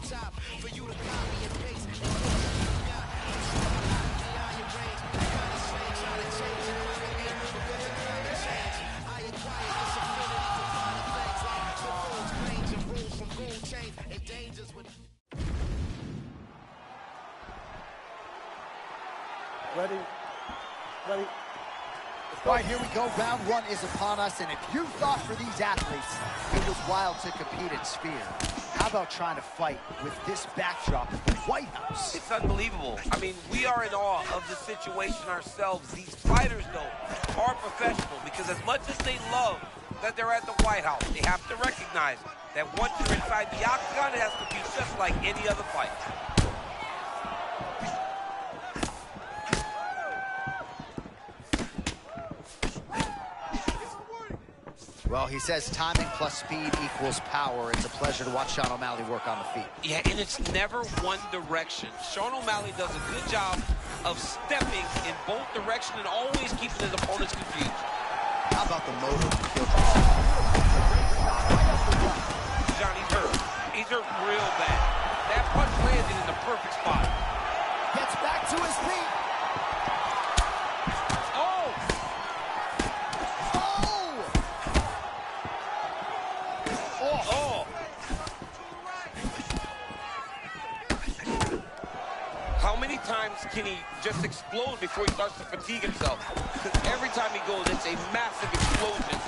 top for you to copy and paste. Ready? Ready? All right, here we go. Round one is upon us, and if you thought for these athletes it was wild to compete in Sphere, how about trying to fight with this backdrop of the White House? It's unbelievable. I mean, we are in awe of the situation ourselves. These fighters, though, are professional because as much as they love that they're at the White House, they have to recognize that once you're inside the octagon, it has to be just like any other fight. Well, he says timing plus speed equals power. It's a pleasure to watch Sean O'Malley work on the feet. Yeah, and it's never one direction. Sean O'Malley does a good job of stepping in both directions and always keeping his opponents confused. How about the motor? John, he's hurt. He's hurt real bad. That punch landed in the perfect spot. Gets back to his feet. How many times can he just explode before he starts to fatigue himself? Because every time he goes, it's a massive explosion.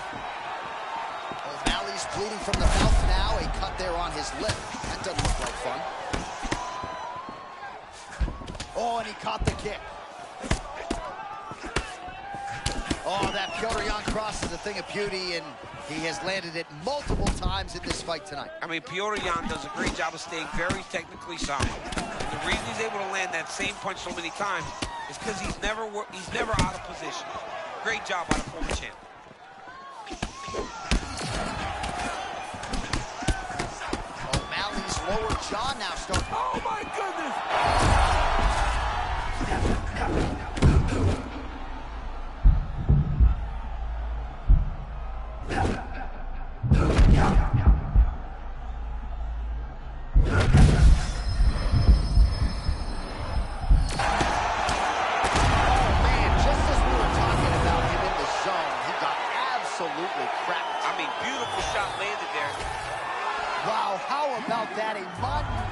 O'Malley's bleeding from the mouth now. A cut there on his lip. That doesn't look like fun. Oh, and he caught the kick. Oh, that Petr Yan cross is a thing of beauty, and he has landed it multiple times in this fight tonight. I mean, Petr Yan does a great job of staying very technically sound. The reason he's able to land that same punch so many times is because he's never out of position. Great job by the former champ. O'Malley's lower jaw now starts. Oh my goodness! Absolutely cracked. I mean, beautiful shot landed there. Wow, how about that? A monument.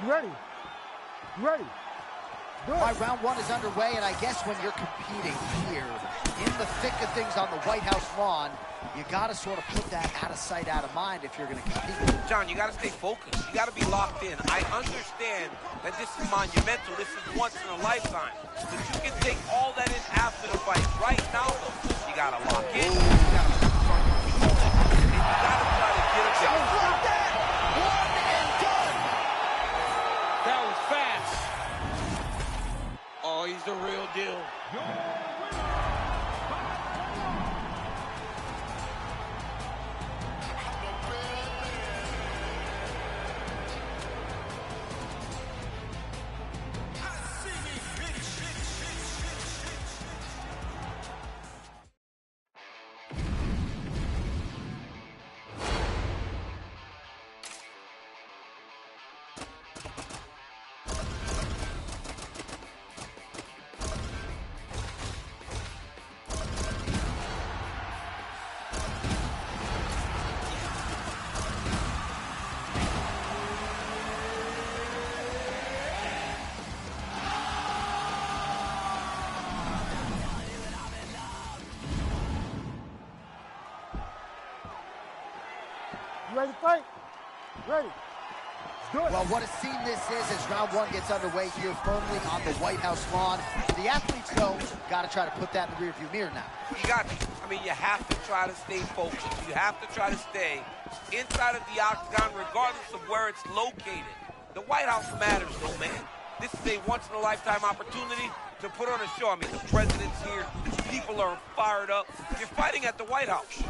Ready? Ready? All right, round one is underway, and I guess when you're competing here in the thick of things on the White House lawn, you got to sort of put that out of sight, out of mind if you're going to compete. John, you got to stay focused. You got to be locked in. I understand that this is monumental. This is once in a lifetime. But you can take all that in after the fight. Right now, you got to lock in. You got to start your feet. And you got to try to get it down. Like that! One and done! That was fast. Oh, he's the real deal. ready to fight? Ready. Let's do it. Well, what a scene this is as round one gets underway here firmly on the White House lawn. The athletes, though, got to try to put that in the rearview mirror now. You got to. I mean, you have to try to stay focused. You have to try to stay inside of the octagon regardless of where it's located. The White House matters, though, man. This is a once-in-a-lifetime opportunity to put on a show. I mean, the president's here. People are fired up. You're fighting at the White House.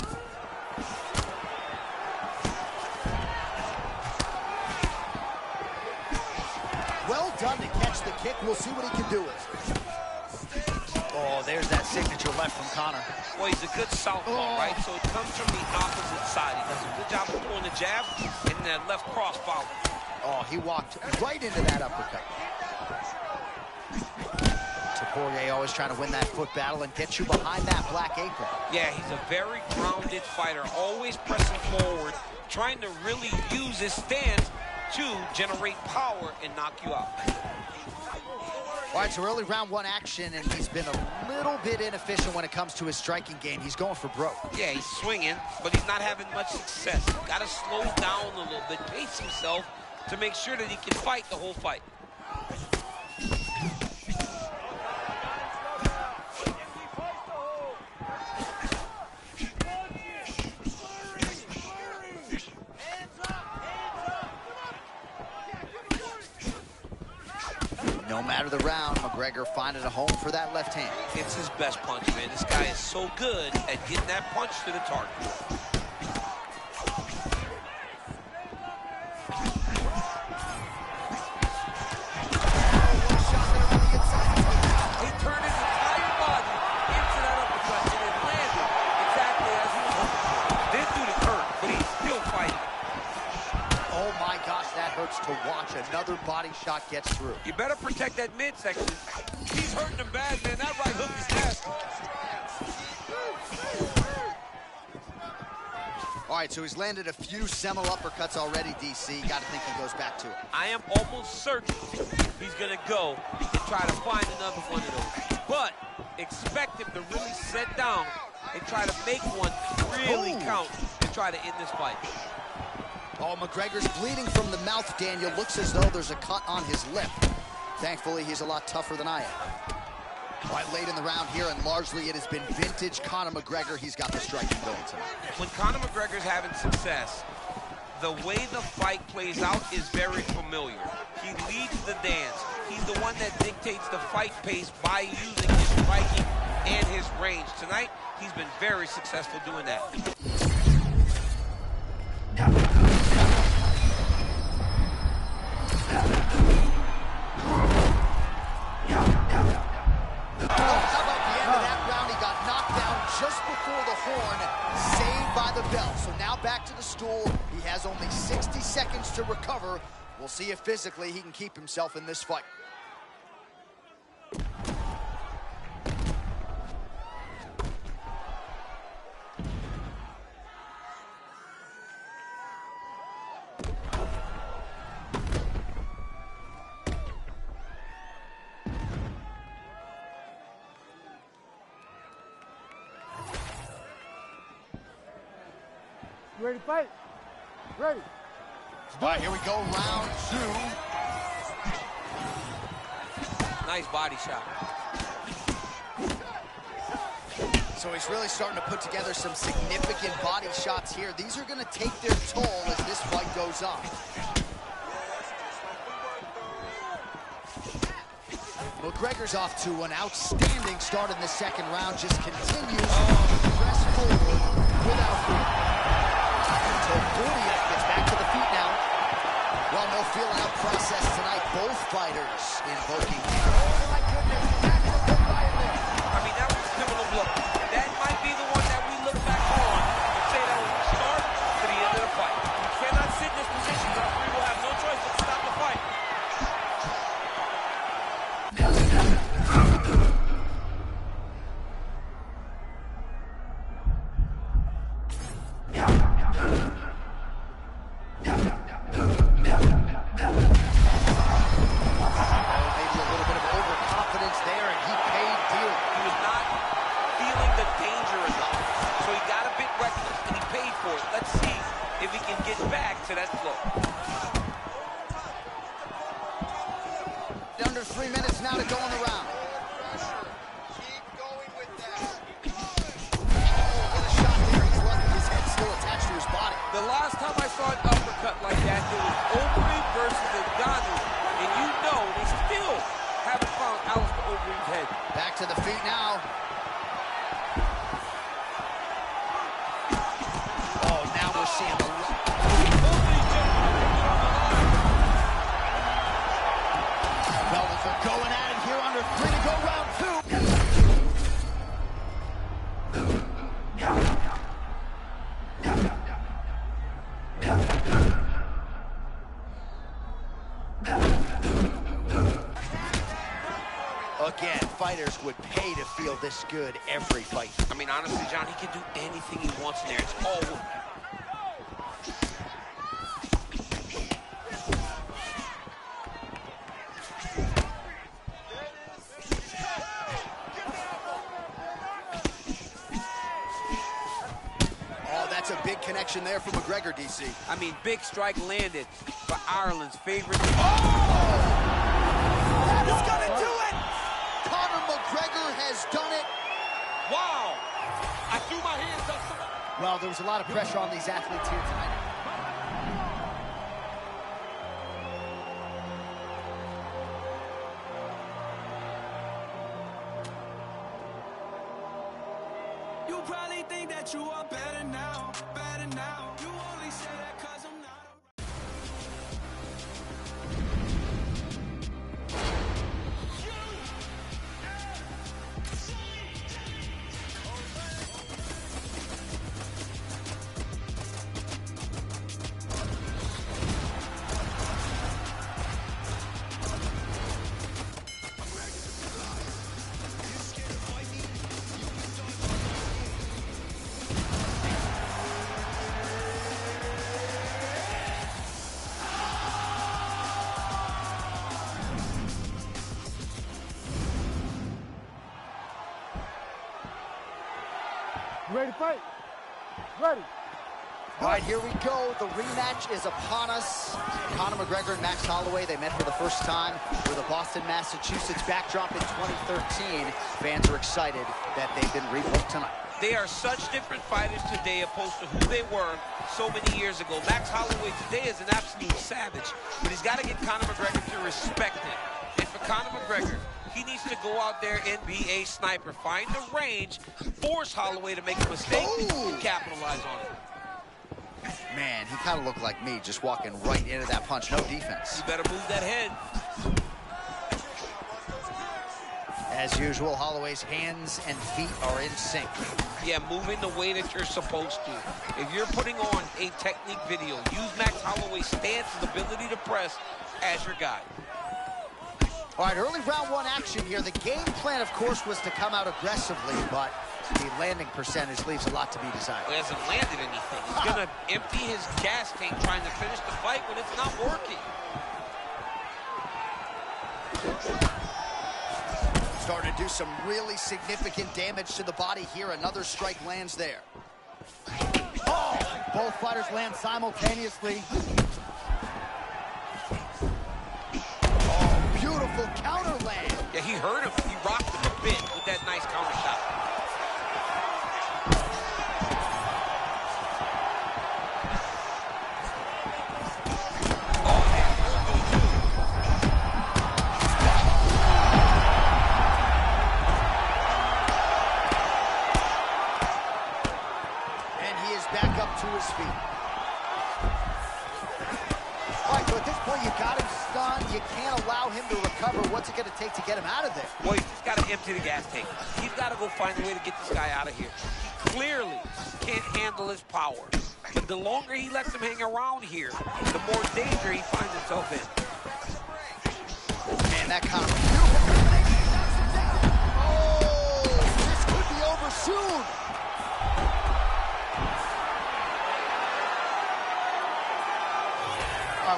Well done to catch the kick. We'll see what he can do with it. Oh, there's that signature left from Conor. Well, he's a good southpaw, right? So it comes from the opposite side. He does a good job of throwing the jab and that left cross follow. Oh, he walked right into that uppercut. Poirier always trying to win that foot battle and get you behind that black apron. Yeah, he's a very grounded fighter, always pressing forward, trying to really use his stance to generate power and knock you out. All right, so early round one action, and he's been a little bit inefficient when it comes to his striking game. He's going for broke. Yeah, he's swinging, but he's not having much success. Got to slow down a little bit, pace himself to make sure that he can fight the whole fight. No matter the round, McGregor finding a home for that left hand. It's his best punch, man. This guy is so good at getting that punch to the target. He turned his entire body into that uppercut, and it landed exactly as he was hoping for. This dude is hurt, but he's still fighting. Oh my gosh, that hurts to watch. Another body shot gets through. You better protect that midsection. He's hurting him bad, man. That right hook is nasty. All right, so he's landed a few seminal uppercuts already, DC. Got to think he goes back to it. I am almost certain he's going to go and try to find another one of those. But expect him to really sit down and try to make one really count and try to end this fight. Oh, McGregor's bleeding from the mouth, Daniel. Looks as though there's a cut on his lip. Thankfully, he's a lot tougher than I am. All right, late in the round here, and largely it has been vintage Conor McGregor. He's got the striking going tonight. When Conor McGregor's having success, the way the fight plays out is very familiar. He leads the dance. He's the one that dictates the fight pace by using his striking and his range. Tonight, he's been very successful doing that. How about the end of that round? He got knocked down just before the horn, saved by the bell. So now back to the stool. He has only 60 seconds to recover. We'll see if physically he can keep himself in this fight. You ready to fight? Ready. All right, here we go, round two. Nice body shot. So he's really starting to put together some significant body shots here. These are going to take their toll as this fight goes on. McGregor's off to an outstanding start in the second round. Just continues to press forward without fear. Poirier gets back to the feet now. Well, no feeling-out process tonight. Both fighters invoking. Oh, my goodness. I mean, that was a pivotal blow. That might be the one that we look back on and say that was the start to the end of the fight. You cannot sit in this position. The referee will have no choice but to stop the fight. Back to the feet now. Oh, now we're seeing the... Fellas are going at it here under 3 to go, round 2. Again, fighters would pay to feel this good every fight. I mean, honestly, John, he can do anything he wants in there. It's all... Oh, that's a big connection there for McGregor, DC. I mean, big strike landed for Ireland's favorite. That is gonna do it! Conor McGregor has done it. Wow! I threw my hands up. Well, there was a lot of pressure on these athletes here tonight. You probably think that you are better now, better now. You only say that 'cause I'm not. You ready to fight? Ready. All right, here we go. The rematch is upon us. Conor McGregor and Max Holloway, they met for the first time with a Boston, Massachusetts backdrop in 2013. Fans are excited that they've been rebooked tonight. They are such different fighters today opposed to who they were so many years ago. Max Holloway today is an absolute savage, but he's got to get Conor McGregor to respect him. And for Conor McGregor, he needs to go out there and be a sniper. Find the range, force Holloway to make a mistake, and capitalize on it. Man, he kind of looked like me, just walking right into that punch. No defense. You better move that head. As usual, Holloway's hands and feet are in sync. Yeah, moving the way that you're supposed to. If you're putting on a technique video, use Max Holloway's stance and ability to press as your guide. All right, early round 1 action here. The game plan, of course, was to come out aggressively, but the landing percentage leaves a lot to be desired. He hasn't landed anything. He's going to empty his gas tank trying to finish the fight when it's not working. Starting to do some really significant damage to the body here. Another strike lands there. Oh! Both fighters land simultaneously. Oh, beautiful counter land. Yeah, he hurt him. He rocked him a bit with that nice counter shot. To his feet. All right, so at this point, you got him stunned. You can't allow him to recover. What's it going to take to get him out of there? Well, he's just got to empty the gas tank. He's got to go find a way to get this guy out of here. He clearly can't handle his power. But the longer he lets him hang around here, the more danger he finds himself in. Man, that kind of beautiful combination knocks him down. Oh, this could be over soon.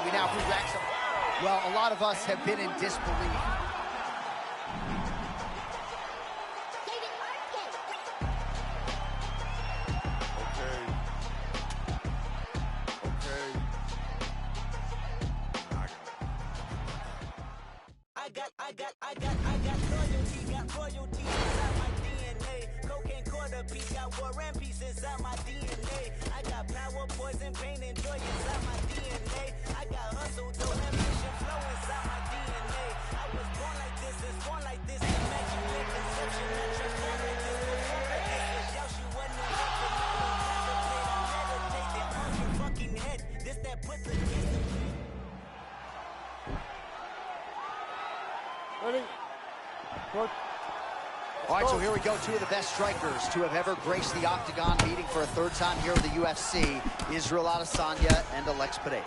We now re-rack some. Well, a lot of us have been in disbelief. I got loyalty inside my DNA. Cocaine quarter piece, got war and peace inside my DNA. I got power, poison, pain, and joy inside my DNA. I got hustle, though, ambition, flow inside my DNA. I was born like this, it's born like this, imagine living. Good. All right, so here we go. Two of the best strikers to have ever graced the octagon, meeting for a third time here in the UFC. Israel Adesanya and Alex Pereira.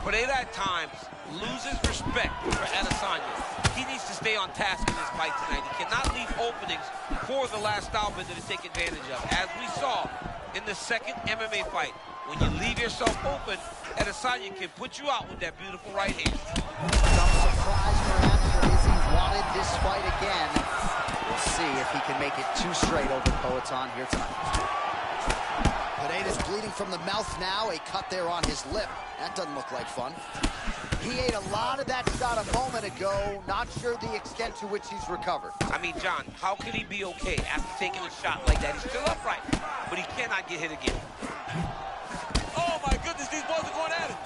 Pereira at times loses respect for Adesanya. He needs to stay on task in this fight tonight. He cannot leave openings for the last stylebender to take advantage of. As we saw in the second MMA fight, when you leave yourself open, Adesanya can put you out with that beautiful right hand. Some surprise perhaps for Izzy. Wanted this fight again. We'll see if he can make it two straight over Poatan here tonight. Pereira's bleeding from the mouth now. A cut there on his lip. That doesn't look like fun. He ate a lot of that shot a moment ago. Not sure the extent to which he's recovered. I mean, John, how could he be okay after taking a shot like that? He's still upright, but he cannot get hit again. Oh, my goodness, these boys are going at it.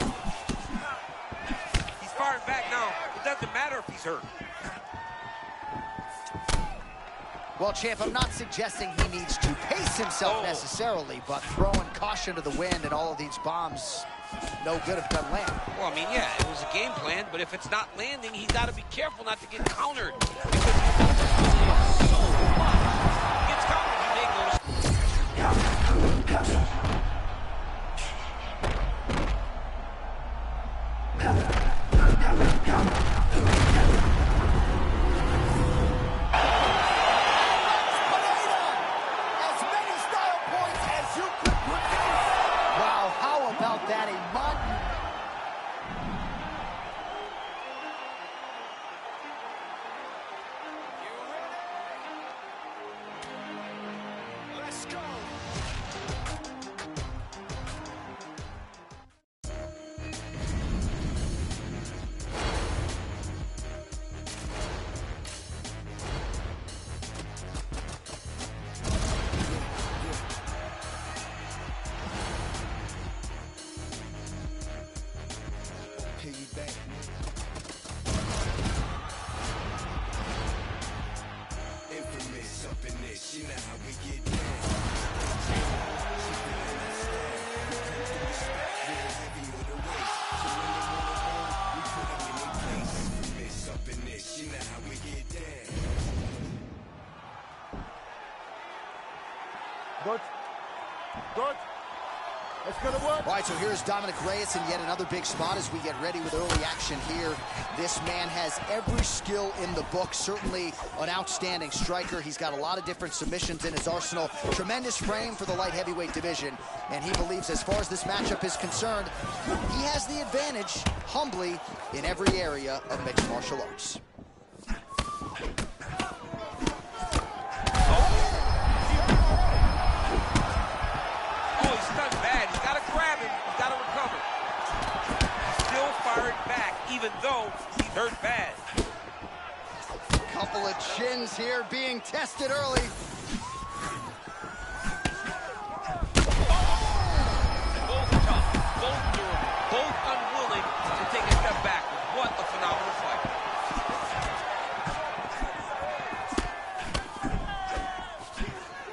He's firing back now. It doesn't matter if he's hurt. Well, champ, I'm not suggesting he needs to pace himself necessarily, but throwing caution to the wind and all of these bombs, no good if it doesn't land. Well, I mean, yeah, it was a game plan, but if it's not landing, he's got to be careful not to get countered. Because he's so much. He gets countered, he may go to... Good. Good. It's gonna work. All right, so here's Dominic Reyes in yet another big spot as we get ready with early action here. This man has every skill in the book, certainly an outstanding striker. He's got a lot of different submissions in his arsenal. Tremendous frame for the light heavyweight division, and he believes as far as this matchup is concerned, he has the advantage, humbly, in every area of mixed martial arts. Even though he's hurt bad. Couple of chins here being tested early. Both tough, both durable, both unwilling to take a step backward. What a phenomenal fight.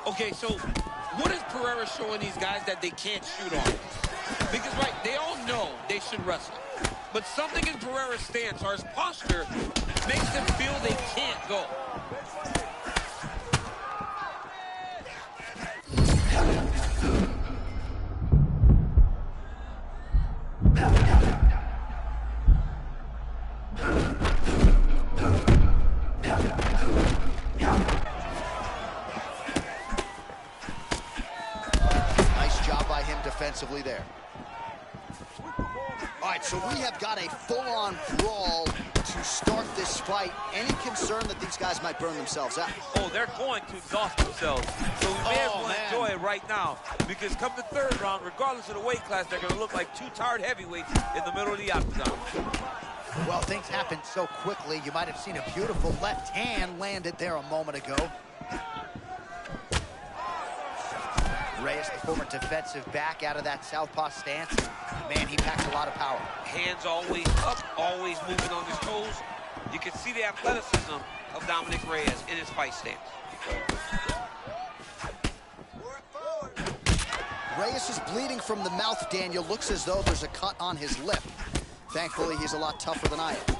Okay, so what is Pereira showing these guys that they can't shoot on? Because, right, they all know they should wrestle. But something in Pereira's stance or his posture makes them feel they can't go. Nice job by him defensively there. All right, so we have got a full-on brawl to start this fight. Any concern that these guys might burn themselves out? Oh, they're going to exhaust themselves. So we may as well enjoy it right now. Because come the third round, regardless of the weight class, they're going to look like two tired heavyweights in the middle of the octagon. Well, things happen so quickly. You might have seen a beautiful left hand landed there a moment ago. Reyes, the former defensive back, out of that southpaw stance. Man, he packs a lot of power. Hands always up, always moving on his toes. You can see the athleticism of Dominic Reyes in his fight stance. Reyes is bleeding from the mouth, Daniel. Looks as though there's a cut on his lip. Thankfully, he's a lot tougher than I am.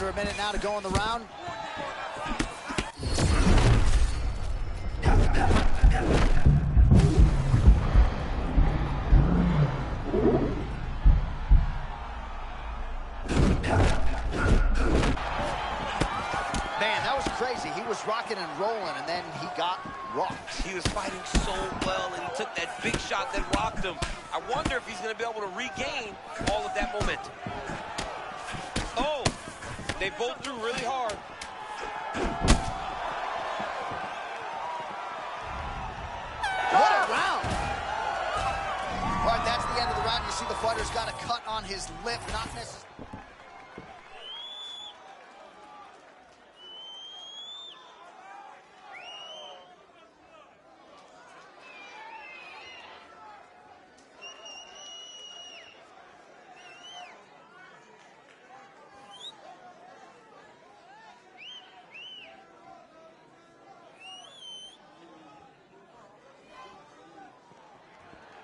under a minute now to go in the round. Man, that was crazy. He was rocking and rolling, and then he got rocked. He was fighting so well, and he took that big shot that rocked him. I wonder if he's going to be able to regain all of that momentum. Oh, they both threw really hard. What a round! All right, that's the end of the round. You see the fighter's got a cut on his lip, not necessarily.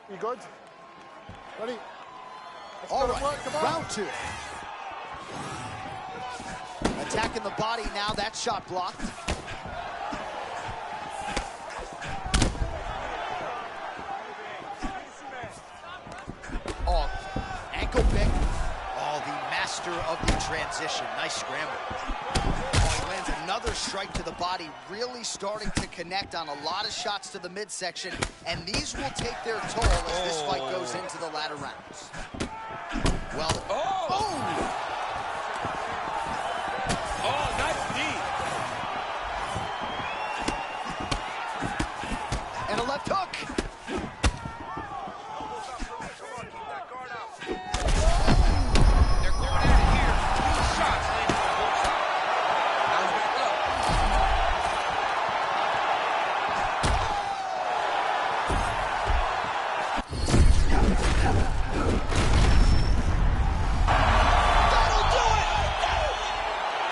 You good? Ready? Let's All go to right, work. Come on. round two. Attacking the body now, that shot blocked. Oh, ankle pick. Oh, the master of the transition. Nice scramble. Oh, he lands another strike to the body, really starting to connect on a lot of shots to the midsection, and these will take their toll as this fight goes into the latter rounds. Well, Oh, nice knee. and a left hook. They're going at it here. 2 shots landing on both sides. Now he's back up. That'll do it!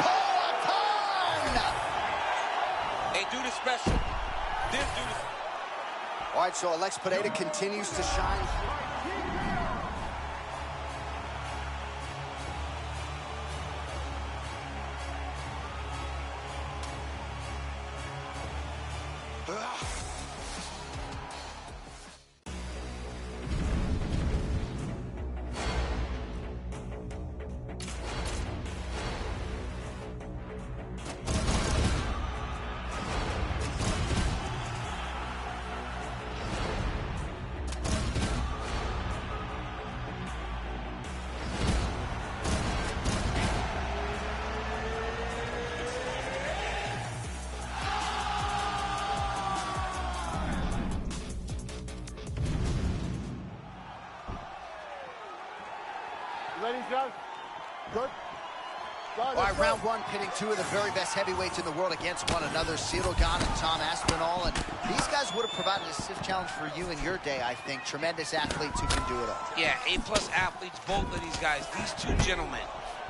Poatan! They do this special. This dude is... All right, so Alex Pereira continues to shine. You ready, Joe? Good? Go, All right, round one, pitting two of the very best heavyweights in the world against one another, Ciryl Gane and Tom Aspinall. And these guys would have provided a stiff challenge for you in your day, I think. Tremendous athletes who can do it all. Yeah, A-plus athletes, both of these guys. These two gentlemen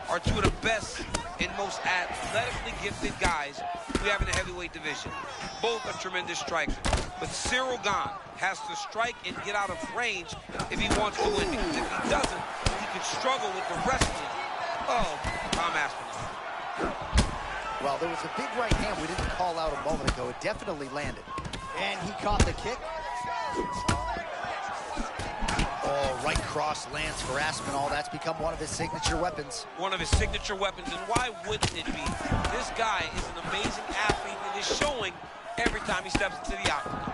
are two of the best and most athletically gifted guys we have in the heavyweight division. Both are tremendous strikers. But Ciryl Gane has to strike and get out of range if he wants to win. Because if he doesn't, he can struggle with the wrestling of Tom Aspinall. Well, there was a big right hand we didn't call out a moment ago. It definitely landed. And he caught the kick. Oh, right cross lands for Aspinall. That's become one of his signature weapons. One of his signature weapons, and why wouldn't it be? This guy is an amazing athlete and is showing every time he steps into the octagon.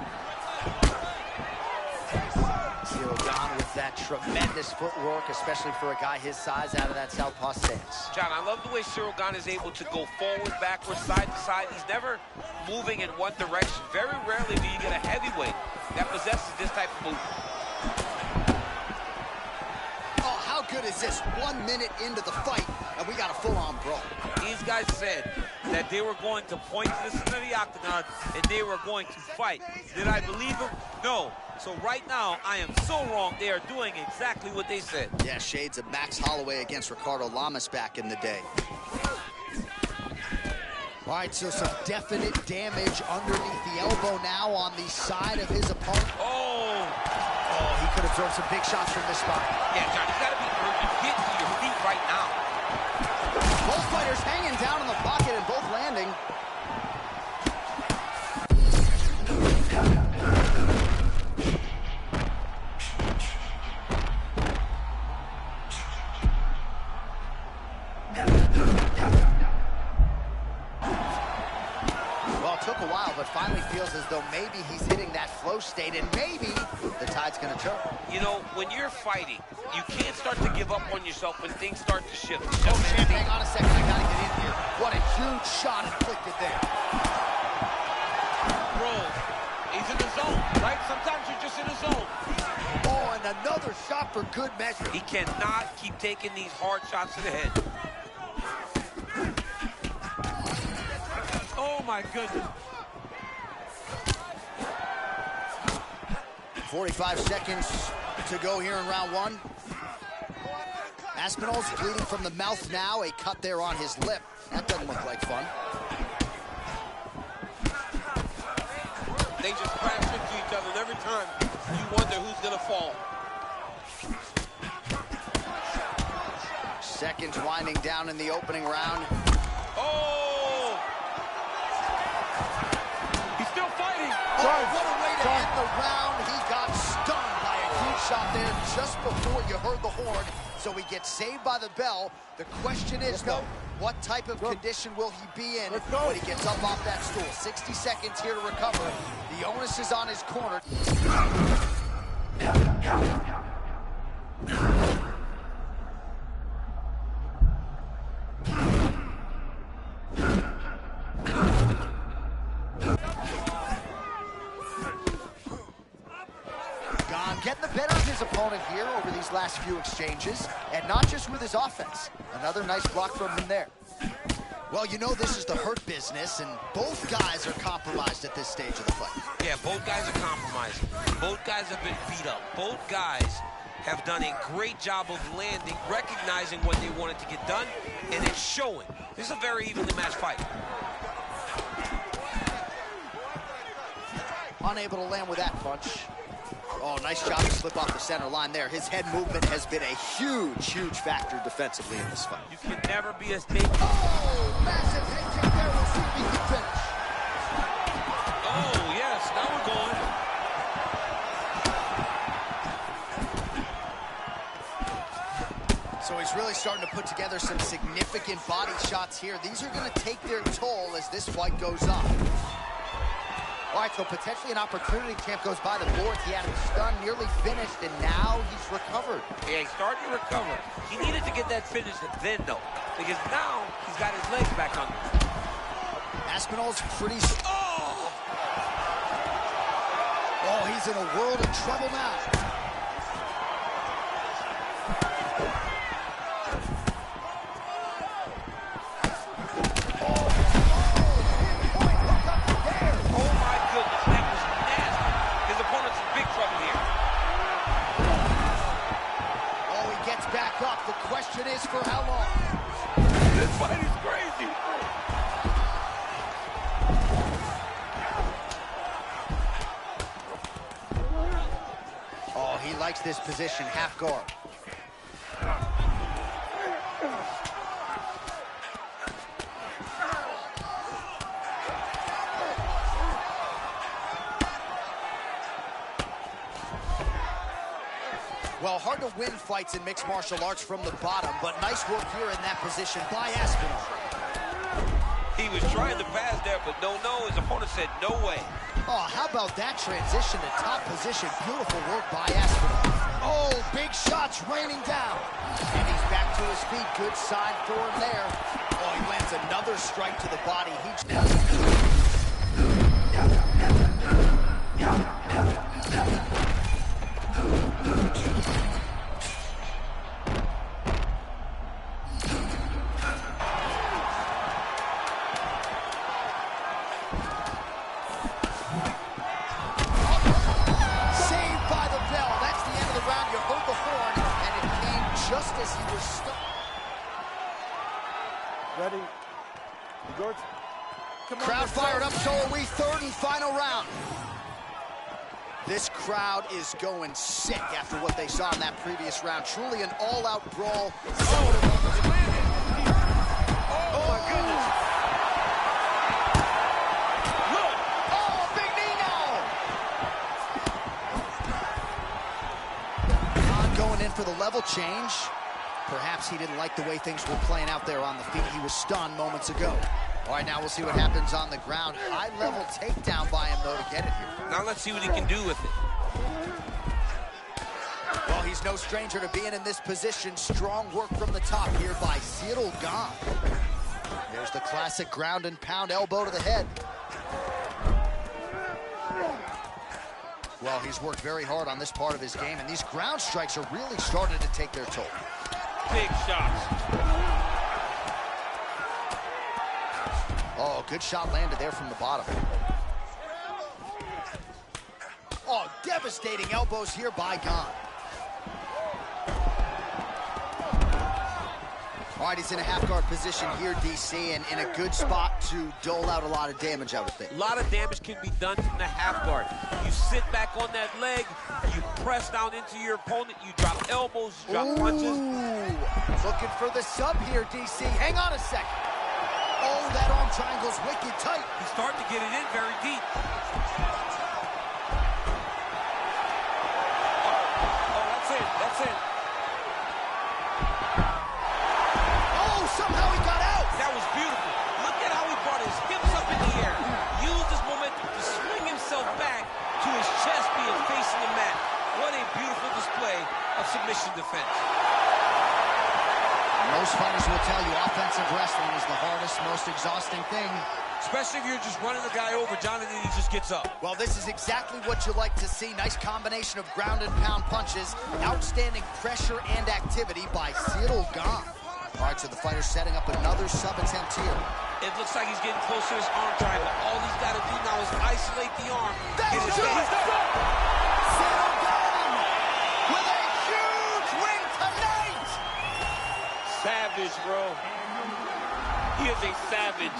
Ciryl Gane with that tremendous footwork, especially for a guy his size out of that southpaw stance. John, I love the way Ciryl Gane is able to go forward, backwards, side to side. He's never moving in one direction. Very rarely do you get a heavyweight that possesses this type of movement. Oh, how good is this? 1 minute into the fight, and we got a full-on brawl. These guys said that they were going to point this into the octagon and they were going to fight. Did I believe them? No. So right now, I am so wrong. They are doing exactly what they said. Yeah, shades of Max Holloway against Ricardo Lamas back in the day. All right, so some definite damage underneath the elbow now on the side of his opponent. Oh, he could absorb some big shots from this spot. yeah, John, you got to be urgent. Get to your feet right now. Both fighters hanging Well, it took a while, but finally feels as though maybe he's hitting that flow state, and maybe the tide's going to turn. You know, when you're fighting, you can't start to give up on yourself when things start to shift. Oh, Champ, hang on a second. I got to get in here. What a huge shot inflicted there. Bro, he's in the zone, right? Sometimes you're just in the zone. Oh, and another shot for good measure. He cannot keep taking these hard shots to the head. Oh, my goodness. 45 seconds to go here in round one. Aspinall's bleeding from the mouth now. A cut there on his lip. That doesn't look like fun. They just crash into each other, and every time you wonder who's going to fall. Seconds winding down in the opening round. Oh! He's still fighting. Oh, what a way to end the round. He got stunned by a huge shot there just before you heard the horn. So he gets saved by the bell. The question is, though, what type of condition will he be in when he gets up off that stool? 60 seconds here to recover. The onus is on his corner. Getting the better of his opponent here over these last few exchanges, and not just with his offense. Another nice block from him there. Well, you know this is the hurt business, and both guys are compromised at this stage of the fight. Yeah, both guys are compromised. Both guys have been beat up. Both guys have done a great job of landing, recognizing what they wanted to get done, and it's showing. This is a very evenly matched fight. Unable to land with that punch. Oh, nice job to slip off the center line there. His head movement has been a huge, huge factor defensively in this fight. You can never be a snake. Oh, massive head kick there. We'll see if he can finish. Oh, yes, now we're going. So he's really starting to put together some significant body shots here. These are going to take their toll as this fight goes on. All right, so potentially an opportunity. Champ goes by the boards. He had him stunned, nearly finished, and now he's recovered. Yeah, he's starting to recover. He needed to get that finish then, though, because now he's got his legs back under. Aspinall's pretty... Oh, he's in a world of trouble now. The question is for how long? This fight is crazy. Oh, he likes this position, half guard. Well, hard to win fights in mixed martial arts from the bottom, but nice work here in that position by Aspinall. He was trying to pass there, but no. His opponent said no way. Oh, how about that transition to top position? Beautiful work by Aspinall. Oh, big shots raining down. And he's back to his feet. Good sign for him there. Oh, he lands another strike to the body. Just as he was stuck. Ready? You good? Come on, Crowd fired up, so are we. Third and final round. This crowd is going sick after what they saw in that previous round. Truly an all-out brawl. Oh, my goodness. in for the level change. Perhaps he didn't like the way things were playing out there on the feet. He was stunned moments ago. All right, now we'll see what happens on the ground. High-level takedown by him, though, to get it here. Now let's see what he can do with it. Well, he's no stranger to being in this position. Strong work from the top here by Ciryl Gane. There's the classic ground and pound elbow to the head. Well, he's worked very hard on this part of his game, and these ground strikes are really starting to take their toll. Big shots. Oh, good shot landed there from the bottom. Oh, devastating elbows here by Gane. All right, he's in a half-guard position here, DC, and in a good spot to dole out a lot of damage, I would think. A lot of damage can be done from the half guard. You sit back on that leg, you press down into your opponent, you drop elbows, you drop punches. Looking for the sub here, DC. Hang on a second. Oh, that arm triangle's wicked tight. He's starting to get it in very deep. Oh, that's it, that's it. Somehow he got out. That was beautiful. Look at how he brought his hips up in the air. Used his momentum to swing himself back to his chest being facing the mat. What a beautiful display of submission defense. Most fighters will tell you offensive wrestling is the hardest, most exhausting thing. Especially if you're just running the guy over, Jonathan, he just gets up. Well, this is exactly what you like to see. Nice combination of ground and pound punches. Outstanding pressure and activity by Ciryl Gane. All right, so the fighter's setting up another sub attempt here. It looks like he's getting close to his arm triangle. All he's got to do now is isolate the arm. That's get his it! face. Ciryl Gane with a huge win tonight! Savage, bro. He is a savage.